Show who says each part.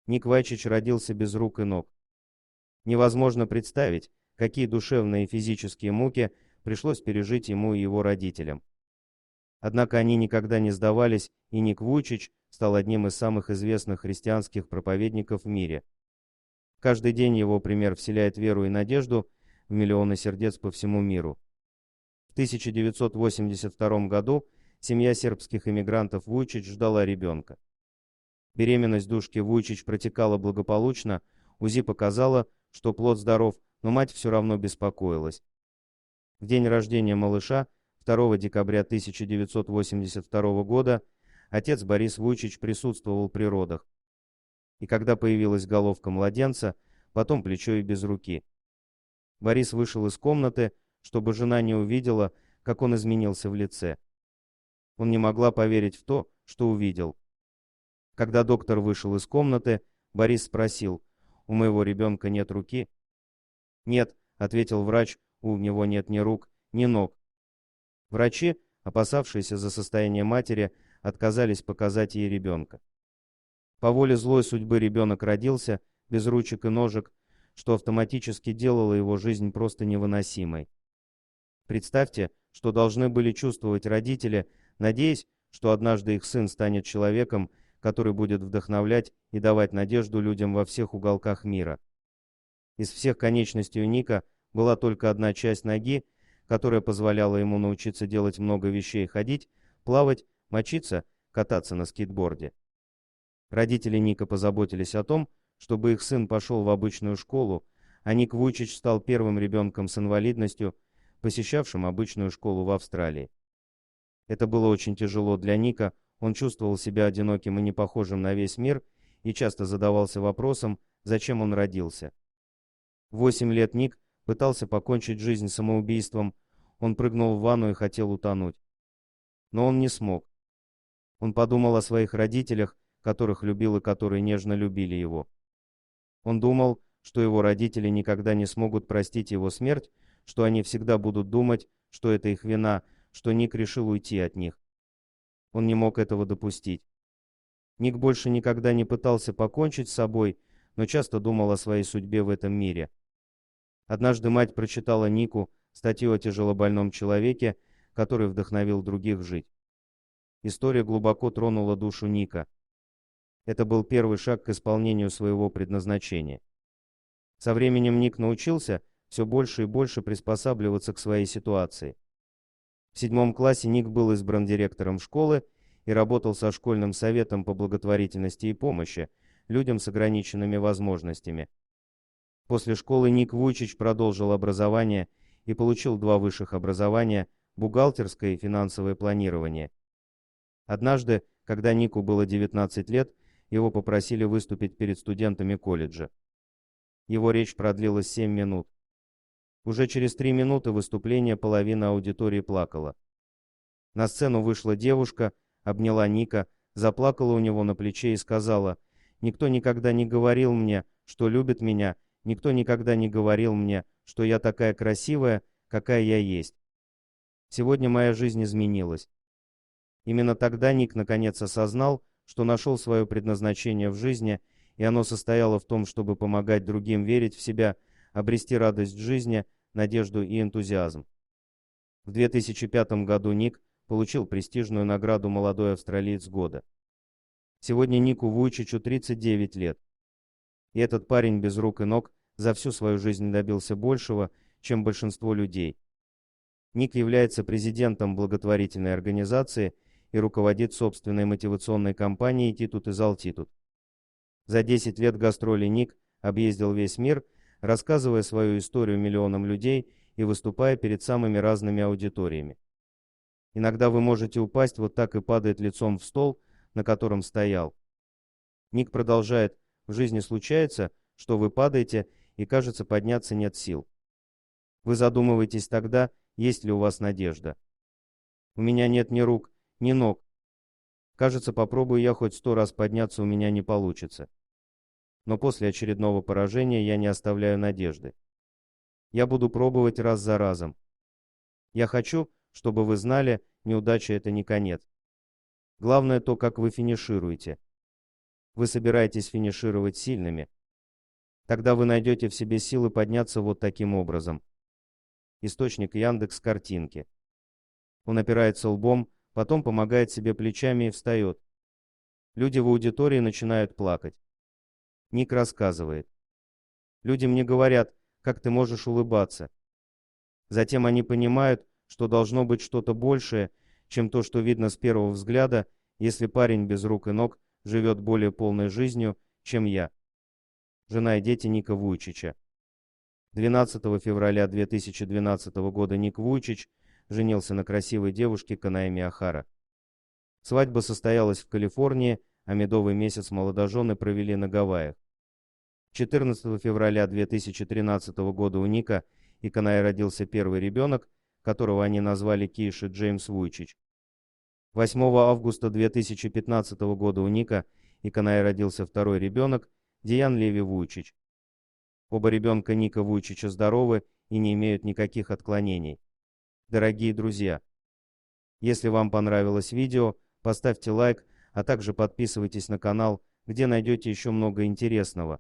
Speaker 1: Ник Вайчич родился без рук и ног. Невозможно представить, какие душевные и физические муки пришлось пережить ему и его родителям. Однако они никогда не сдавались, и Ник Вуйчич стал одним из самых известных христианских проповедников в мире. Каждый день его пример вселяет веру и надежду в миллионы сердец по всему миру. В 1982 году семья сербских эмигрантов Вуйчич ждала ребенка. Беременность Душки Вуйчич протекала благополучно, УЗИ показала, что плод здоров, но мать все равно беспокоилась. В день рождения малыша, 2 декабря 1982 года, отец Борис Вуйчич присутствовал при родах. И когда появилась головка младенца, потом плечо и без руки. Борис вышел из комнаты, чтобы жена не увидела, как он изменился в лице. Он не могла поверить в то, что увидел. Когда доктор вышел из комнаты, Борис спросил: «У моего ребенка нет руки?» «Нет», — ответил врач, — «у него нет ни рук, ни ног». Врачи, опасавшиеся за состояние матери, отказались показать ей ребенка. По воле злой судьбы ребенок родился без ручек и ножек, что автоматически делало его жизнь просто невыносимой. Представьте, что должны были чувствовать родители, надеясь, что однажды их сын станет человеком, который будет вдохновлять и давать надежду людям во всех уголках мира. Из всех конечностей у Ника была только одна часть ноги, которая позволяла ему научиться делать много вещей: ходить, плавать, мочиться, кататься на скейтборде. Родители Ника позаботились о том, чтобы их сын пошел в обычную школу, а Ник Вуйчич стал первым ребенком с инвалидностью, посещавшим обычную школу в Австралии. Это было очень тяжело для Ника, он чувствовал себя одиноким и непохожим на весь мир и часто задавался вопросом, зачем он родился. В 8 лет Ник пытался покончить жизнь самоубийством, он прыгнул в ванну и хотел утонуть. Но он не смог. Он подумал о своих родителях, которых любил и которые нежно любили его. Он думал, что его родители никогда не смогут простить его смерть, что они всегда будут думать, что это их вина, что Ник решил уйти от них. Он не мог этого допустить. Ник больше никогда не пытался покончить с собой, но часто думал о своей судьбе в этом мире. Однажды мать прочитала Нику статью о тяжелобольном человеке, который вдохновил других жить. История глубоко тронула душу Ника. Это был первый шаг к исполнению своего предназначения. Со временем Ник научился все больше и больше приспосабливаться к своей ситуации. В 7 классе Ник был избран директором школы и работал со школьным советом по благотворительности и помощи людям с ограниченными возможностями. После школы Ник Вуйчич продолжил образование и получил 2 высших образования – бухгалтерское и финансовое планирование. Однажды, когда Нику было 19 лет, его попросили выступить перед студентами колледжа. Его речь продлилась 7 минут. Уже через 3 минуты выступления половина аудитории плакала. На сцену вышла девушка, обняла Ника, заплакала у него на плече и сказала: «Никто никогда не говорил мне, что любит меня, никто никогда не говорил мне, что я такая красивая, какая я есть. Сегодня моя жизнь изменилась». Именно тогда Ник наконец осознал, что нашел свое предназначение в жизни, и оно состояло в том, чтобы помогать другим верить в себя, обрести радость в жизни, надежду и энтузиазм. В 2005 году Ник получил престижную награду «Молодой австралиец года». Сегодня Нику Вуйчичу 39 лет. И этот парень без рук и ног за всю свою жизнь добился большего, чем большинство людей. Ник является президентом благотворительной организации и руководит собственной мотивационной компанией «Титут из Алтитут». За 10 лет гастролей Ник объездил весь мир, рассказывая свою историю миллионам людей и выступая перед самыми разными аудиториями. Иногда вы можете упасть, вот так и падает лицом в стол, на котором стоял. Ник продолжает: в жизни случается, что вы падаете, и кажется, подняться нет сил. Вы задумываетесь тогда, есть ли у вас надежда. У меня нет ни рук, ни ног. Кажется, попробую я хоть 100 раз подняться, у меня не получится. Но после очередного поражения я не оставляю надежды. Я буду пробовать раз за разом. Я хочу, чтобы вы знали, неудача — это не конец. Главное то, как вы финишируете. Вы собираетесь финишировать сильными. Тогда вы найдете в себе силы подняться вот таким образом. Источник Яндекс картинки. Он опирается лбом, потом помогает себе плечами и встает. Люди в аудитории начинают плакать. Ник рассказывает. Люди мне говорят, как ты можешь улыбаться. Затем они понимают, что должно быть что-то большее, чем то, что видно с первого взгляда, если парень без рук и ног живет более полной жизнью, чем я. Жена и дети Ника Вуйчича. 12 февраля 2012 года Ник Вуйчич женился на красивой девушке Канаэми Охара. Свадьба состоялась в Калифорнии, а медовый месяц молодожены провели на Гавайях. 14 февраля 2013 года у Ника и Канаи родился первый ребенок, которого они назвали Кейши Джеймс Вуйчич. 8 августа 2015 года у Ника и Канаи родился второй ребенок, Диан Леви Вуйчич. Оба ребенка Ника Вуйчича здоровы и не имеют никаких отклонений. Дорогие друзья, если вам понравилось видео, поставьте лайк, а также подписывайтесь на канал, где найдете еще много интересного.